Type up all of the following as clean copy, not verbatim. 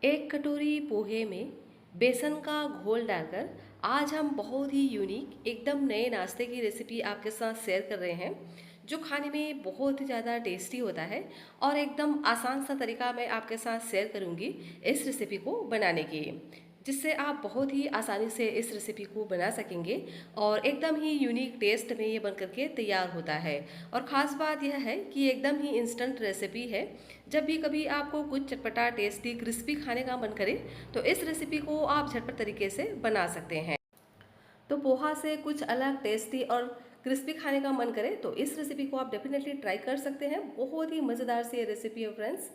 एक कटोरी पोहे में बेसन का घोल डालकर आज हम बहुत ही यूनिक एकदम नए नाश्ते की रेसिपी आपके साथ शेयर कर रहे हैं जो खाने में बहुत ही ज़्यादा टेस्टी होता है। और एकदम आसान सा तरीका मैं आपके साथ शेयर करूंगी इस रेसिपी को बनाने की, जिससे आप बहुत ही आसानी से इस रेसिपी को बना सकेंगे और एकदम ही यूनिक टेस्ट में ये बन करके तैयार होता है। और ख़ास बात यह है कि एकदम ही इंस्टेंट रेसिपी है। जब भी कभी आपको कुछ चटपटा टेस्टी क्रिस्पी खाने का मन करे तो इस रेसिपी को आप झटपट तरीके से बना सकते हैं। तो पोहा से कुछ अलग टेस्टी और क्रिस्पी खाने का मन करे तो इस रेसिपी को आप डेफिनेटली ट्राई कर सकते हैं। बहुत ही मज़ेदार सी ये रेसिपी है friends.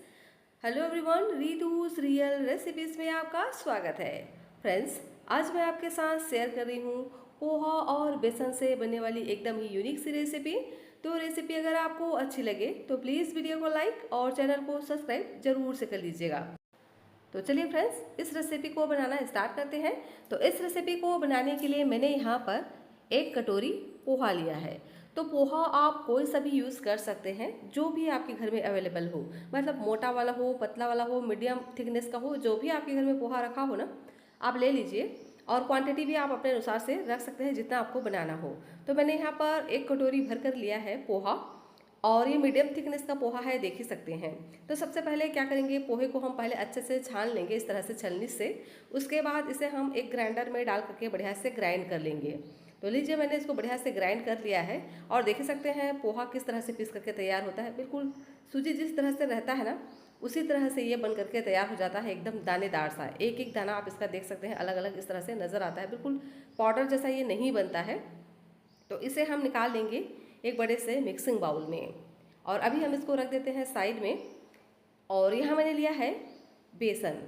Hello everyone, Ritu's real recipes में आपका स्वागत है। फ्रेंड्स, आज मैं आपके साथ शेयर कर रही हूँ पोहा और बेसन से बनने वाली एकदम ही यूनिक सी रेसिपी। तो रेसिपी अगर आपको अच्छी लगे तो प्लीज़ वीडियो को लाइक और चैनल को सब्सक्राइब जरूर से कर लीजिएगा। तो चलिए फ्रेंड्स, इस रेसिपी को बनाना स्टार्ट करते हैं। तो इस रेसिपी को बनाने के लिए मैंने यहाँ पर एक कटोरी पोहा लिया है। तो पोहा आप कोई सा भी यूज़ कर सकते हैं जो भी आपके घर में अवेलेबल हो, मतलब मोटा वाला हो, पतला वाला हो, मीडियम थिकनेस का हो, जो भी आपके घर में पोहा रखा हो ना, आप ले लीजिए। और क्वांटिटी भी आप अपने अनुसार से रख सकते हैं जितना आपको बनाना हो। तो मैंने यहाँ पर एक कटोरी भर कर लिया है पोहा, और ये मीडियम थिकनेस का पोहा है, देख ही सकते हैं। तो सबसे पहले क्या करेंगे, पोहे को हम पहले अच्छे से छान लेंगे इस तरह से छलनी से। उसके बाद इसे हम एक ग्राइंडर में डाल करके बढ़िया से ग्राइंड कर लेंगे। तो लीजिए, मैंने इसको बढ़िया से ग्राइंड कर लिया है और देख सकते हैं पोहा किस तरह से पीस करके तैयार होता है। बिल्कुल सूजी जिस तरह से रहता है ना, उसी तरह से ये बन करके तैयार हो जाता है, एकदम दानेदार सा। एक एक दाना आप इसका देख सकते हैं अलग अलग इस तरह से नज़र आता है, बिल्कुल पाउडर जैसा ये नहीं बनता है। तो इसे हम निकाल लेंगे एक बड़े से मिक्सिंग बाउल में, और अभी हम इसको रख देते हैं साइड में। और यहाँ मैंने लिया है बेसन।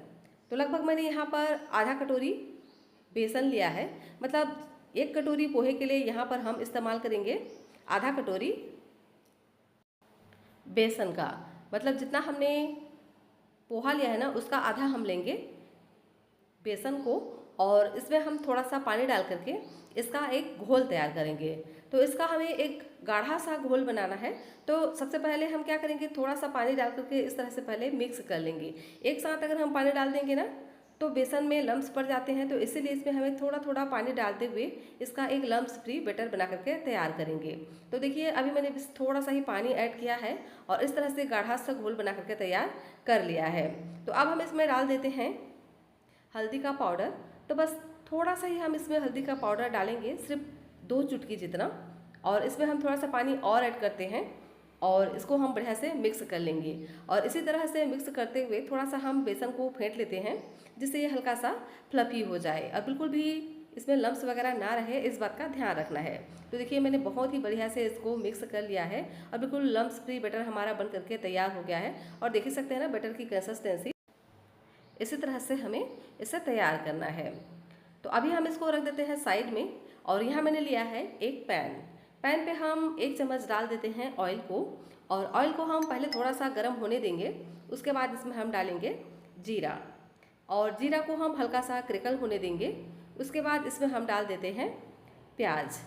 तो लगभग मैंने यहाँ पर आधा कटोरी बेसन लिया है, मतलब एक कटोरी पोहे के लिए यहाँ पर हम इस्तेमाल करेंगे आधा कटोरी बेसन का। मतलब जितना हमने पोहा लिया है ना, उसका आधा हम लेंगे बेसन को, और इसमें हम थोड़ा सा पानी डाल करके इसका एक घोल तैयार करेंगे। तो इसका हमें एक गाढ़ा सा घोल बनाना है। तो सबसे पहले हम क्या करेंगे, थोड़ा सा पानी डाल करके इस तरह से पहले मिक्स कर लेंगे। एक साथ अगर हम पानी डाल देंगे ना तो बेसन में लम्स पड़ जाते हैं, तो इसीलिए इसमें हमें थोड़ा थोड़ा पानी डालते हुए इसका एक लम्स फ्री बैटर बना करके तैयार करेंगे। तो देखिए, अभी मैंने थोड़ा सा ही पानी ऐड किया है और इस तरह से गाढ़ा सा घोल बना करके तैयार कर लिया है। तो अब हम इसमें डाल देते हैं हल्दी का पाउडर। तो बस थोड़ा सा ही हम इसमें हल्दी का पाउडर डालेंगे, सिर्फ 2 चुटकी जितना। और इसमें हम थोड़ा सा पानी और ऐड करते हैं और इसको हम बढ़िया से मिक्स कर लेंगे। और इसी तरह से मिक्स करते हुए थोड़ा सा हम बेसन को फेंट लेते हैं, जिससे ये हल्का सा फ्लफी हो जाए और बिल्कुल भी इसमें लम्स वगैरह ना रहे, इस बात का ध्यान रखना है। तो देखिए, मैंने बहुत ही बढ़िया से इसको मिक्स कर लिया है और बिल्कुल लम्स फ्री बैटर हमारा बन करके तैयार हो गया है। और देख सकते हैं ना बैटर की कंसिस्टेंसी, इसी तरह से हमें इसे तैयार करना है। तो अभी हम इसको रख देते हैं साइड में। और यहाँ मैंने लिया है एक पैन पे हम 1 चम्मच डाल देते हैं ऑयल को, और ऑयल को हम पहले थोड़ा सा गर्म होने देंगे। उसके बाद इसमें हम डालेंगे जीरा, और जीरा को हम हल्का सा क्रिकल होने देंगे। उसके बाद इसमें हम डाल देते हैं प्याज।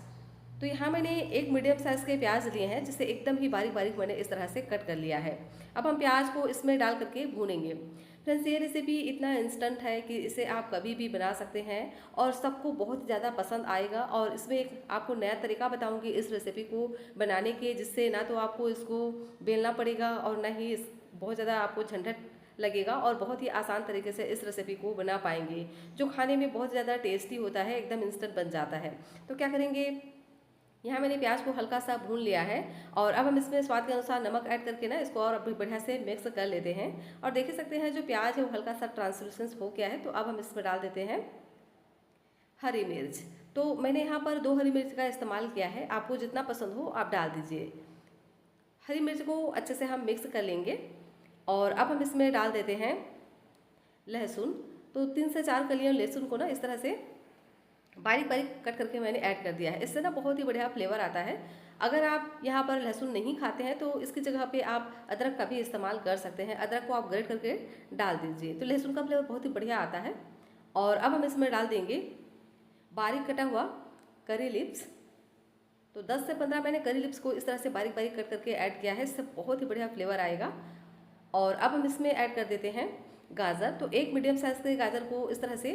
तो यहाँ मैंने एक मीडियम साइज़ के प्याज लिए हैं, जिसे एकदम ही बारीक बारीक मैंने इस तरह से कट कर लिया है। अब हम प्याज को इसमें डाल करके भूनेंगे। फ्रेंड्स, ये रेसिपी इतना इंस्टेंट है कि इसे आप कभी भी बना सकते हैं और सबको बहुत ज़्यादा पसंद आएगा। और इसमें एक आपको नया तरीका बताऊंगी इस रेसिपी को बनाने के, जिससे ना तो आपको इसको बेलना पड़ेगा और ना ही बहुत ज़्यादा आपको झंझट लगेगा, और बहुत ही आसान तरीके से इस रेसिपी को बना पाएंगे, जो खाने में बहुत ज़्यादा टेस्टी होता है, एकदम इंस्टेंट बन जाता है। तो क्या करेंगे, यहाँ मैंने प्याज को हल्का सा भून लिया है और अब हम इसमें स्वाद के अनुसार नमक ऐड करके ना इसको और अभी बढ़िया से मिक्स कर लेते हैं। और देख सकते हैं जो प्याज है वो हल्का सा ट्रांसलूसेंस हो गया है। तो अब हम इसमें डाल देते हैं हरी मिर्च। तो मैंने यहाँ पर 2 हरी मिर्च का इस्तेमाल किया है, आपको जितना पसंद हो आप डाल दीजिए। हरी मिर्च को अच्छे से हम मिक्स कर लेंगे। और अब हम इसमें डाल देते हैं लहसुन। तो 3 से 4 कलियां लहसुन को ना इस तरह से बारीक बारीक कट करके मैंने ऐड कर दिया है। इससे ना बहुत ही बढ़िया फ्लेवर आता है। अगर आप यहाँ पर लहसुन नहीं खाते हैं तो इसकी जगह पे आप अदरक का भी इस्तेमाल कर सकते हैं। अदरक को आप ग्रेट करके डाल दीजिए, तो लहसुन का फ्लेवर बहुत ही बढ़िया आता है। और अब हम इसमें डाल देंगे बारीक कटा हुआ करी लिप्स। तो 10 से 15 मैंने करी लिप्स को इस तरह से बारीक बारीक कट करके ऐड किया है, इससे बहुत ही बढ़िया फ्लेवर आएगा। और अब हम इसमें ऐड कर देते हैं गाजर, तो एक मीडियम साइज़ के गाजर को इस तरह से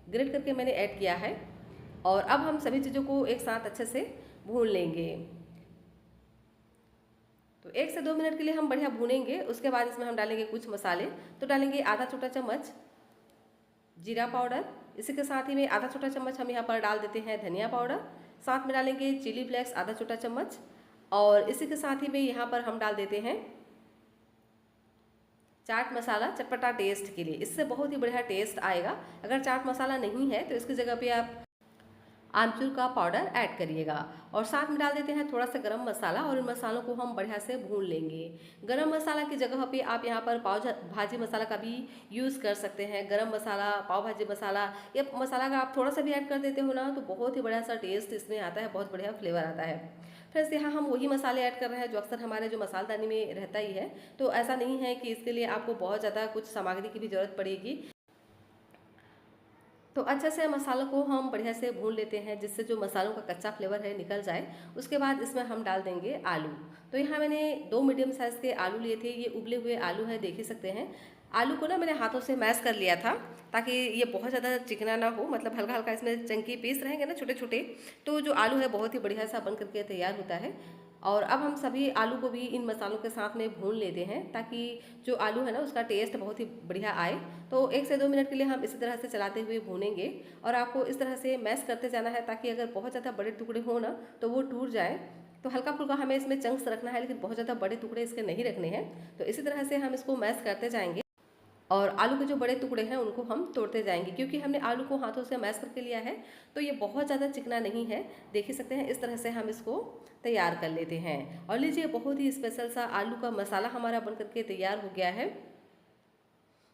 ग्रेट करके मैंने ऐड किया है। और अब हम सभी चीज़ों को एक साथ अच्छे से भून लेंगे। तो 1 से 2 मिनट के लिए हम बढ़िया भूनेंगे। उसके बाद इसमें हम डालेंगे कुछ मसाले। तो डालेंगे आधा छोटा चम्मच जीरा पाउडर, इसी के साथ ही में आधा छोटा चम्मच हम यहाँ पर डाल देते हैं धनिया पाउडर, साथ में डालेंगे चिली फ्लेक्स आधा छोटा चम्मच, और इसी के साथ ही में यहाँ पर हम डाल देते हैं चाट मसाला चटपटा टेस्ट के लिए। इससे बहुत ही बढ़िया टेस्ट आएगा। अगर चाट मसाला नहीं है तो इसकी जगह पे आप आमचूर का पाउडर ऐड करिएगा। और साथ में डाल देते हैं थोड़ा सा गरम मसाला, और इन मसालों को हम बढ़िया से भून लेंगे। गरम मसाला की जगह पे आप यहाँ पर पाव भाजी मसाला का भी यूज़ कर सकते हैं। गरम मसाला, पाव भाजी मसाला, या मसाला का आप थोड़ा सा भी ऐड कर देते हो ना, तो बहुत ही बढ़िया सा टेस्ट इसमें आता है, बहुत बढ़िया फ्लेवर आता है। फ्रेंड्स, यहाँ हम वही मसाले ऐड कर रहे हैं जो अक्सर हमारे जो मसालदानी में रहता ही है। तो ऐसा नहीं है कि इसके लिए आपको बहुत ज़्यादा कुछ सामग्री की भी ज़रूरत पड़ेगी। तो अच्छे से मसालों को हम बढ़िया से भून लेते हैं, जिससे जो मसालों का कच्चा फ्लेवर है निकल जाए। उसके बाद इसमें हम डाल देंगे आलू। तो यहाँ मैंने 2 मीडियम साइज़ के आलू लिए थे। ये उबले हुए आलू हैं, देख ही सकते हैं। आलू को ना मैंने हाथों से मैश कर लिया था, ताकि ये बहुत ज़्यादा चिकना ना हो, मतलब हल्का हल्का इसमें चंकी पीस रहेंगे ना छोटे छोटे, तो जो आलू है बहुत ही बढ़िया सा बन करके तैयार होता है। और अब हम सभी आलू को भी इन मसालों के साथ में भून लेते हैं, ताकि जो आलू है ना उसका टेस्ट बहुत ही बढ़िया आए। तो 1 से 2 मिनट के लिए हम इसी तरह से चलाते हुए भूनेंगे। और आपको इस तरह से मैश करते जाना है, ताकि अगर बहुत ज़्यादा बड़े टुकड़े हो ना तो वो टूट जाए। तो हल्का फुल्का हमें इसमें चंक्स रखना है, लेकिन बहुत ज़्यादा बड़े टुकड़े इसके नहीं रखने हैं। तो इसी तरह से हम इसको मैश करते जाएंगे, और आलू के जो बड़े टुकड़े हैं उनको हम तोड़ते जाएंगे। क्योंकि हमने आलू को हाथों से मैश करके लिया है, तो ये बहुत ज़्यादा चिकना नहीं है। देख ही सकते हैं, इस तरह से हम इसको तैयार कर लेते हैं। और लीजिए, बहुत ही स्पेशल सा आलू का मसाला हमारा बन करके तैयार हो गया है।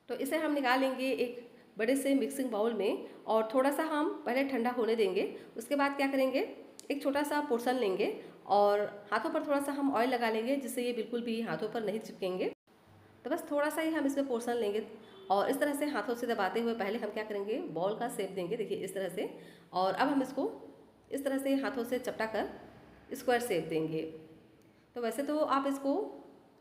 तो इसे हम निकालेंगे एक बड़े से मिक्सिंग बाउल में, और थोड़ा सा हम पहले ठंडा होने देंगे। उसके बाद क्या करेंगे, एक छोटा सा पोर्शन लेंगे और हाथों पर थोड़ा सा हम ऑयल लगा लेंगे, जिससे ये बिल्कुल भी हाथों पर नहीं चिपकेंगे। तो बस थोड़ा सा ही हम इसमें पोर्शन लेंगे, और इस तरह से हाथों से दबाते हुए पहले हम क्या करेंगे, बॉल का शेप देंगे, देखिए इस तरह से। और अब हम इसको इस तरह से हाथों से चपटा कर स्क्वायर शेप देंगे। तो वैसे तो आप इसको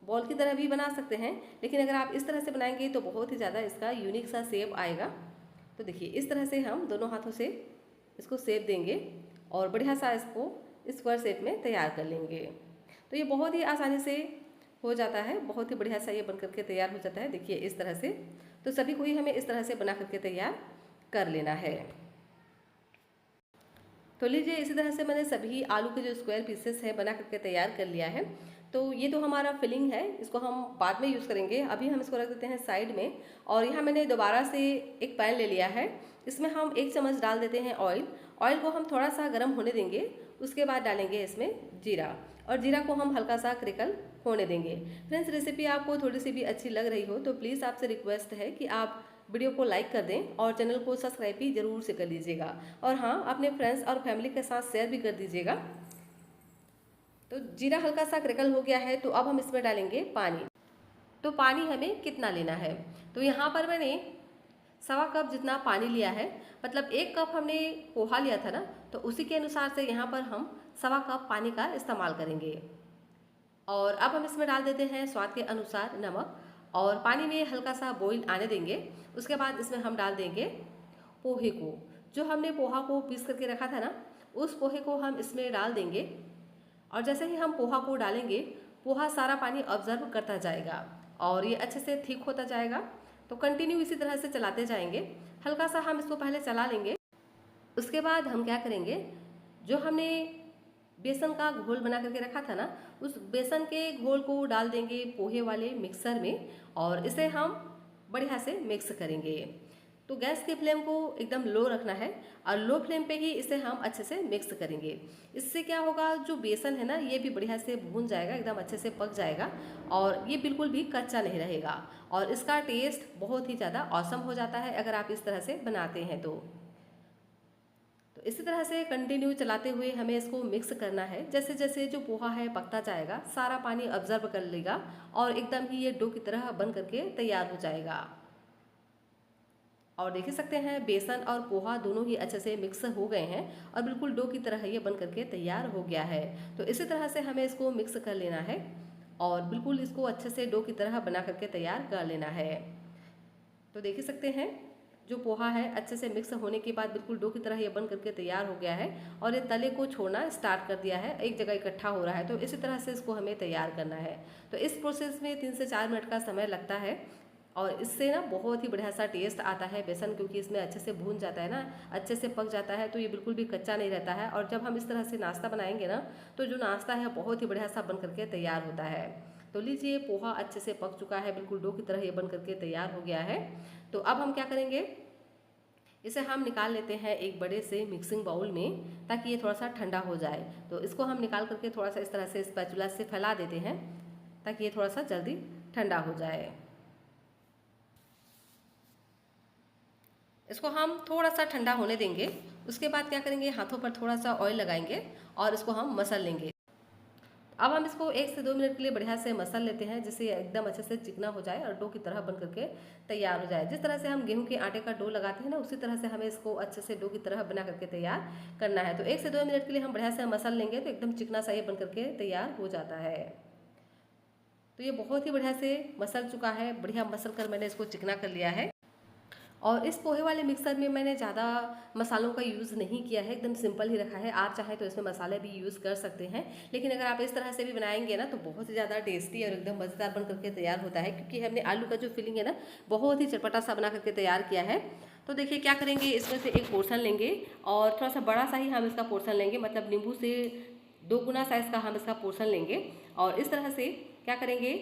बॉल की तरह भी बना सकते हैं, लेकिन अगर आप इस तरह से बनाएंगे तो बहुत ही ज़्यादा इसका यूनिक सा शेप आएगा। तो देखिए, इस तरह से हम दोनों हाथों से इसको शेप देंगे और बढ़िया सा इसको स्क्वायर शेप में तैयार कर लेंगे। तो ये बहुत ही आसानी से हो जाता है, बहुत ही बढ़िया सा ये बन करके तैयार हो जाता है। देखिए इस तरह से। तो सभी को ही हमें इस तरह से बना करके तैयार कर लेना है। तो लीजिए, इसी तरह से मैंने सभी आलू के जो स्क्वायर पीसेस है बना करके तैयार कर लिया है। तो ये तो हमारा फिलिंग है, इसको हम बाद में यूज़ करेंगे। अभी हम इसको रख देते हैं साइड में। और यहाँ मैंने दोबारा से एक पैन ले लिया है, इसमें हम 1 चम्मच डाल देते हैं ऑयल। ऑयल को हम थोड़ा सा गर्म होने देंगे। उसके बाद डालेंगे इसमें जीरा, और जीरा को हम हल्का सा क्रिकल होने देंगे। फ्रेंड्स, रेसिपी आपको थोड़ी सी भी अच्छी लग रही हो तो प्लीज़ आपसे रिक्वेस्ट है कि आप वीडियो को लाइक कर दें और चैनल को सब्सक्राइब भी ज़रूर से कर लीजिएगा। और हाँ, अपने फ्रेंड्स और फैमिली के साथ शेयर भी कर दीजिएगा। तो जीरा हल्का सा क्रिकल हो गया है, तो अब हम इसमें डालेंगे पानी। तो पानी हमें कितना लेना है, तो यहाँ पर मैंने 1.25 कप जितना पानी लिया है। मतलब 1 कप हमने पोहा लिया था ना, तो उसी के अनुसार से यहाँ पर हम 1.25 कप पानी का इस्तेमाल करेंगे। और अब हम इसमें डाल देते हैं स्वाद के अनुसार नमक, और पानी में हल्का सा बॉईल आने देंगे। उसके बाद इसमें हम डाल देंगे पोहे को। जो हमने पोहा को पीस करके रखा था ना, उस पोहे को हम इसमें डाल देंगे। और जैसे ही हम पोहा को डालेंगे, पोहा सारा पानी ऑब्जर्व करता जाएगा और ये अच्छे से थिक होता जाएगा। तो कंटिन्यू इसी तरह से चलाते जाएंगे। हल्का सा हम इसको पहले चला लेंगे। उसके बाद हम क्या करेंगे, जो हमने बेसन का घोल बना करके रखा था ना, उस बेसन के घोल को डाल देंगे पोहे वाले मिक्सर में, और इसे हम बढ़िया से मिक्स करेंगे। तो गैस के फ्लेम को एकदम लो रखना है, और लो फ्लेम पे ही इसे हम अच्छे से मिक्स करेंगे। इससे क्या होगा, जो बेसन है ना ये भी बढ़िया से भून जाएगा, एकदम अच्छे से पक जाएगा, और ये बिल्कुल भी कच्चा नहीं रहेगा। और इसका टेस्ट बहुत ही ज़्यादा ऑसम हो जाता है अगर आप इस तरह से बनाते हैं तो इसी तरह से कंटिन्यू चलाते हुए हमें इसको मिक्स करना है। जैसे जैसे जो पोहा है पकता जाएगा, सारा पानी ऑब्जर्व कर लेगा और एकदम ही ये डो की तरह बन करके तैयार हो जाएगा। और देख सकते हैं, बेसन और पोहा दोनों ही अच्छे से मिक्स हो गए हैं और बिल्कुल डो की तरह ये बन करके तैयार हो गया है। तो इसी तरह से हमें इसको मिक्स कर लेना है और बिल्कुल इसको अच्छे से डो की तरह बना करके तैयार कर लेना है। तो देख ही सकते हैं जो पोहा है अच्छे से मिक्स होने के बाद बिल्कुल डो की तरह ये बन करके तैयार हो गया है और ये तले को छोड़ना स्टार्ट कर दिया है, एक जगह इकट्ठा हो रहा है। तो इसी तरह से इसको हमें तैयार करना है। तो इस प्रोसेस में 3 से 4 मिनट का समय लगता है और इससे ना बहुत ही बढ़िया सा टेस्ट आता है बेसन, क्योंकि इसमें अच्छे से भून जाता है ना, अच्छे से पक जाता है, तो ये बिल्कुल भी कच्चा नहीं रहता है। और जब हम इस तरह से नाश्ता बनाएंगे ना तो जो नाश्ता है बहुत ही बढ़िया सा बन करके तैयार होता है। तो लीजिए पोहा अच्छे से पक चुका है, बिल्कुल डो की तरह ये बन करके तैयार हो गया है। तो अब हम क्या करेंगे, इसे हम निकाल लेते हैं एक बड़े से मिक्सिंग बाउल में, ताकि ये थोड़ा सा ठंडा हो जाए। तो इसको हम निकाल करके थोड़ा सा इस तरह से स्पैचुला से फैला देते हैं ताकि ये थोड़ा सा जल्दी ठंडा हो जाए। इसको हम थोड़ा सा ठंडा होने देंगे। उसके बाद क्या करेंगे, हाथों पर थोड़ा सा ऑयल लगाएंगे और इसको हम मसल लेंगे। अब हम इसको 1 से 2 मिनट के लिए बढ़िया से मसल लेते हैं, जिससे एकदम अच्छे से चिकना हो जाए और डो की तरह बन करके तैयार हो जाए। जिस तरह से हम गेहूं के आटे का डो लगाते हैं ना, उसी तरह से हमें इसको अच्छे से डो की तरह बना करके तैयार करना है। तो 1 से 2 मिनट के लिए हम बढ़िया से मसल लेंगे तो एकदम चिकना सा ये बन करके तैयार हो जाता है। तो ये बहुत ही बढ़िया से मसल चुका है, बढ़िया मसल कर मैंने इसको चिकना कर लिया है। और इस पोहे वाले मिक्सर में मैंने ज़्यादा मसालों का यूज़ नहीं किया है, एकदम सिंपल ही रखा है। आप चाहें तो इसमें मसाले भी यूज़ कर सकते हैं, लेकिन अगर आप इस तरह से भी बनाएंगे ना तो बहुत ही ज़्यादा टेस्टी और एकदम मज़ेदार बन करके तैयार होता है, क्योंकि हमने आलू का जो फिलिंग है ना बहुत ही चटपटा सा बना करके तैयार किया है। तो देखिए क्या करेंगे, इसमें से एक पोर्शन लेंगे और थोड़ा सा बड़ा सा ही हम इसका पोर्शन लेंगे, मतलब नींबू से 2 गुना साइज़ का हम इसका पोर्शन लेंगे और इस तरह से क्या करेंगे,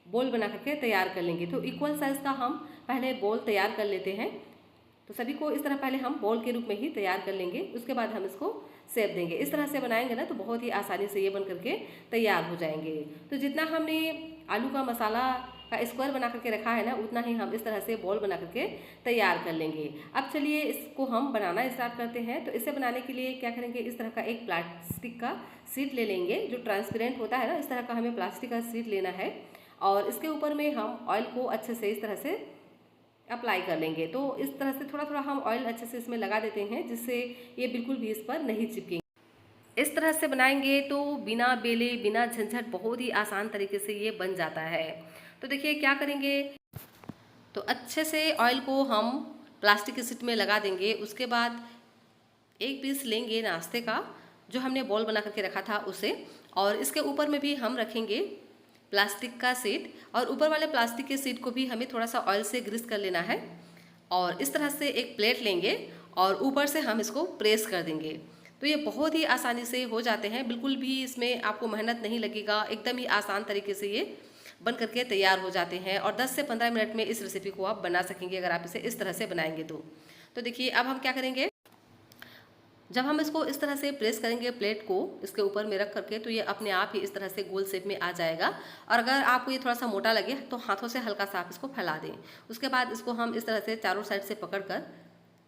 बोल बना करके तैयार कर लेंगे। तो इक्वल साइज़ का हम पहले बोल तैयार कर लेते हैं। तो सभी को इस तरह पहले हम बॉल के रूप में ही तैयार कर लेंगे, उसके बाद हम इसको शेप देंगे। इस तरह से बनाएंगे ना तो बहुत ही आसानी से ये बन करके तैयार हो जाएंगे। तो जितना हमने आलू का मसाला का स्क्वायर बना करके रखा है ना, उतना ही हम इस तरह से बॉल बना करके तैयार कर लेंगे। अब चलिए इसको हम बनाना स्टार्ट करते हैं। तो इसे बनाने के लिए क्या करेंगे, इस तरह का एक प्लास्टिक का शीट ले लेंगे जो ट्रांसपेरेंट होता है ना, इस तरह का हमें प्लास्टिक का शीट लेना है और इसके ऊपर में हम ऑयल को अच्छे से इस तरह से अप्लाई कर लेंगे। तो इस तरह से थोड़ा थोड़ा हम ऑयल अच्छे से इसमें लगा देते हैं, जिससे ये बिल्कुल भी इस पर नहीं चिपकेंगे। इस तरह से बनाएंगे तो बिना बेले बिना झंझट बहुत ही आसान तरीके से ये बन जाता है। तो देखिए क्या करेंगे, तो अच्छे से ऑयल को हम प्लास्टिक की शीट में लगा देंगे। उसके बाद एक पीस लेंगे नाश्ते का जो हमने बॉल बना करके रखा था उसे, और इसके ऊपर में भी हम रखेंगे प्लास्टिक का शीट और ऊपर वाले प्लास्टिक के शीट को भी हमें थोड़ा सा ऑयल से ग्रीस कर लेना है। और इस तरह से एक प्लेट लेंगे और ऊपर से हम इसको प्रेस कर देंगे। तो ये बहुत ही आसानी से हो जाते हैं, बिल्कुल भी इसमें आपको मेहनत नहीं लगेगा, एकदम ही आसान तरीके से ये बन करके तैयार हो जाते हैं। और 10 से 15 मिनट में इस रेसिपी को आप बना सकेंगे अगर आप इसे इस तरह से बनाएंगे तो देखिए अब हम क्या करेंगे, जब हम इसको इस तरह से प्रेस करेंगे प्लेट को इसके ऊपर में रख करके, तो ये अपने आप ही इस तरह से गोल शेप में आ जाएगा। और अगर आपको ये थोड़ा सा मोटा लगे तो हाथों से हल्का सा आप इसको फैला दें। उसके बाद इसको हम इस तरह से चारों साइड से पकड़कर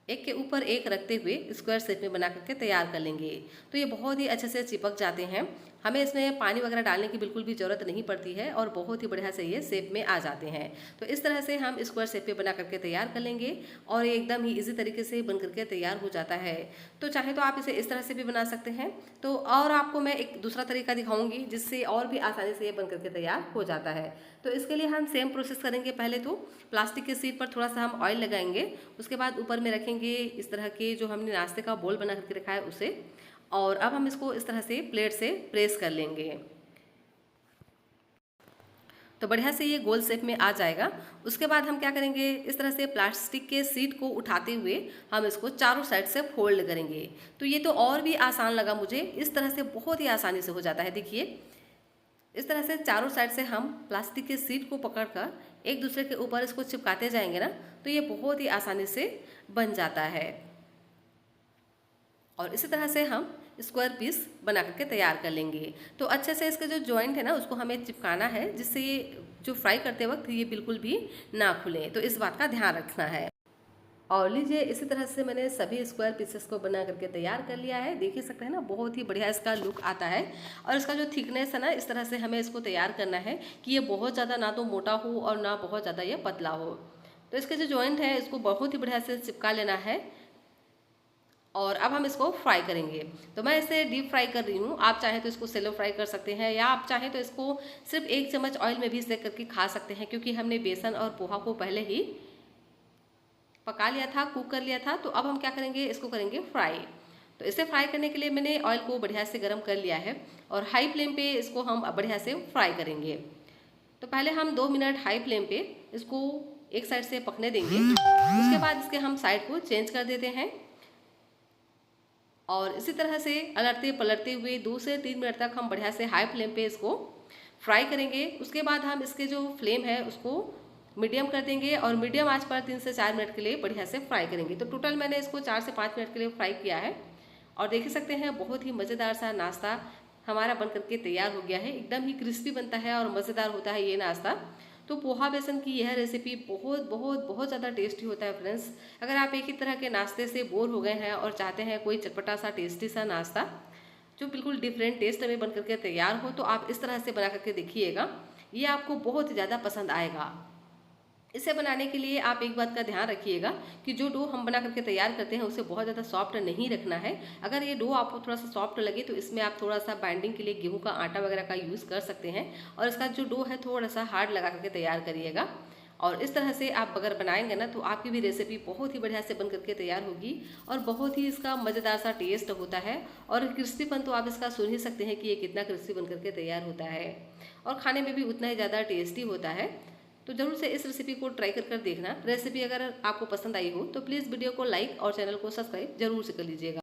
एक के ऊपर एक रखते हुए स्क्वायर शेप में बना करके तैयार कर लेंगे। तो ये बहुत ही अच्छे से चिपक जाते हैं, हमें इसमें पानी वगैरह डालने की बिल्कुल भी ज़रूरत नहीं पड़ती है और बहुत ही बढ़िया से ये शेप में आ जाते हैं। तो इस तरह से हम स्क्वायर शेप में बना करके तैयार कर लेंगे और ये एकदम ही इजी तरीके से बन करके तैयार हो जाता है। तो चाहे तो आप इसे इस तरह से भी बना सकते हैं। तो और आपको मैं एक दूसरा तरीका दिखाऊंगी जिससे और भी आसानी से ये बन करके तैयार हो जाता है। तो इसके लिए हम सेम प्रोसेस करेंगे। पहले तो प्लास्टिक के शीट पर थोड़ा सा हम ऑयल लगाएंगे, उसके बाद ऊपर में रखेंगे इस तरह के जो हमने नाश्ते का बोल बना करके रखा है उसे, और अब हम इसको इस तरह से प्लेट से प्रेस कर लेंगे तो बढ़िया से ये गोल शेप में आ जाएगा। उसके बाद हम क्या करेंगे, इस तरह से प्लास्टिक के शीट को उठाते हुए हम इसको चारों साइड से फोल्ड करेंगे। तो ये तो और भी आसान लगा मुझे, इस तरह से बहुत ही आसानी से हो जाता है। देखिए इस तरह से चारों साइड से हम प्लास्टिक के शीट को पकड़कर एक दूसरे के ऊपर इसको चिपकाते जाएंगे ना, तो ये बहुत ही आसानी से बन जाता है। और इसी तरह से हम स्क्वायर पीस बना करके तैयार कर लेंगे। तो अच्छे से इसके जो जॉइंट है ना उसको हमें चिपकाना है, जिससे ये जो फ्राई करते वक्त ये बिल्कुल भी ना खुले, तो इस बात का ध्यान रखना है। और लीजिए इसी तरह से मैंने सभी स्क्वायर पीसेस को बना करके तैयार कर लिया है। देख ही सकते हैं ना, बहुत ही बढ़िया इसका लुक आता है। और इसका जो थिकनेस है ना, इस तरह से हमें इसको तैयार करना है कि ये बहुत ज़्यादा ना तो मोटा हो और ना बहुत ज़्यादा ये पतला हो। तो इसके जो जॉइंट है इसको बहुत ही बढ़िया से चिपका लेना है। और अब हम इसको फ्राई करेंगे। तो मैं इसे डीप फ्राई कर रही हूँ, आप चाहें तो इसको सेलो फ्राई कर सकते हैं या आप चाहें तो इसको सिर्फ 1 चम्मच ऑयल में भी सेक करके खा सकते हैं, क्योंकि हमने बेसन और पोहा को पहले ही पका लिया था, कुक कर लिया था। तो अब हम क्या करेंगे, इसको करेंगे फ्राई। तो इसे फ्राई करने के लिए मैंने ऑयल को बढ़िया से गर्म कर लिया है और हाई फ्लेम पे इसको हम बढ़िया से फ्राई करेंगे। तो पहले हम 2 मिनट हाई फ्लेम पे इसको एक साइड से पकने देंगे। उसके बाद इसके हम साइड को चेंज कर देते हैं और इसी तरह से अलटते पलटते हुए 2 से 3 मिनट तक हम बढ़िया से हाई फ्लेम पे इसको फ्राई करेंगे। उसके बाद हम इसके जो फ्लेम है उसको मीडियम कर देंगे और मीडियम आंच पर 3 से 4 मिनट के लिए बढ़िया से फ्राई करेंगे। तो टोटल मैंने इसको 4 से 5 मिनट के लिए फ्राई किया है और देख सकते हैं बहुत ही मज़ेदार सा नाश्ता हमारा बन करके तैयार हो गया है। एकदम ही क्रिस्पी बनता है और मज़ेदार होता है ये नाश्ता। तो पोहा बेसन की यह रेसिपी बहुत बहुत बहुत ज़्यादा टेस्टी होता है फ्रेंड्स। अगर आप एक ही तरह के नाश्ते से बोर हो गए हैं और चाहते हैं कोई चटपटा सा टेस्टी सा नाश्ता जो बिल्कुल डिफरेंट टेस्ट में बन करके तैयार हो, तो आप इस तरह से बना करके देखिएगा, ये आपको बहुत ही ज़्यादा पसंद आएगा। इसे बनाने के लिए आप एक बात का ध्यान रखिएगा कि जो डो हम बना करके तैयार करते हैं उसे बहुत ज़्यादा सॉफ्ट नहीं रखना है। अगर ये डो आपको थोड़ा सा सॉफ्ट लगे तो इसमें आप थोड़ा सा बाइंडिंग के लिए गेहूं का आटा वगैरह का यूज़ कर सकते हैं और इसका जो डो है थोड़ा सा हार्ड लगा करके तैयार करिएगा। और इस तरह से आप अगर बनाएंगे ना तो आपकी भी रेसिपी बहुत ही बढ़िया से बन करके तैयार होगी और बहुत ही इसका मज़ेदार सा टेस्ट होता है। और क्रिस्पीपन तो आप इसका सुन ही सकते हैं कि ये कितना क्रिस्पी बन करके तैयार होता है और खाने में भी उतना ही ज़्यादा टेस्टी होता है। तो जरूर से इस रेसिपी को ट्राई कर देखना। रेसिपी अगर आपको पसंद आई हो तो प्लीज़ वीडियो को लाइक और चैनल को सब्सक्राइब जरूर से कर लीजिएगा।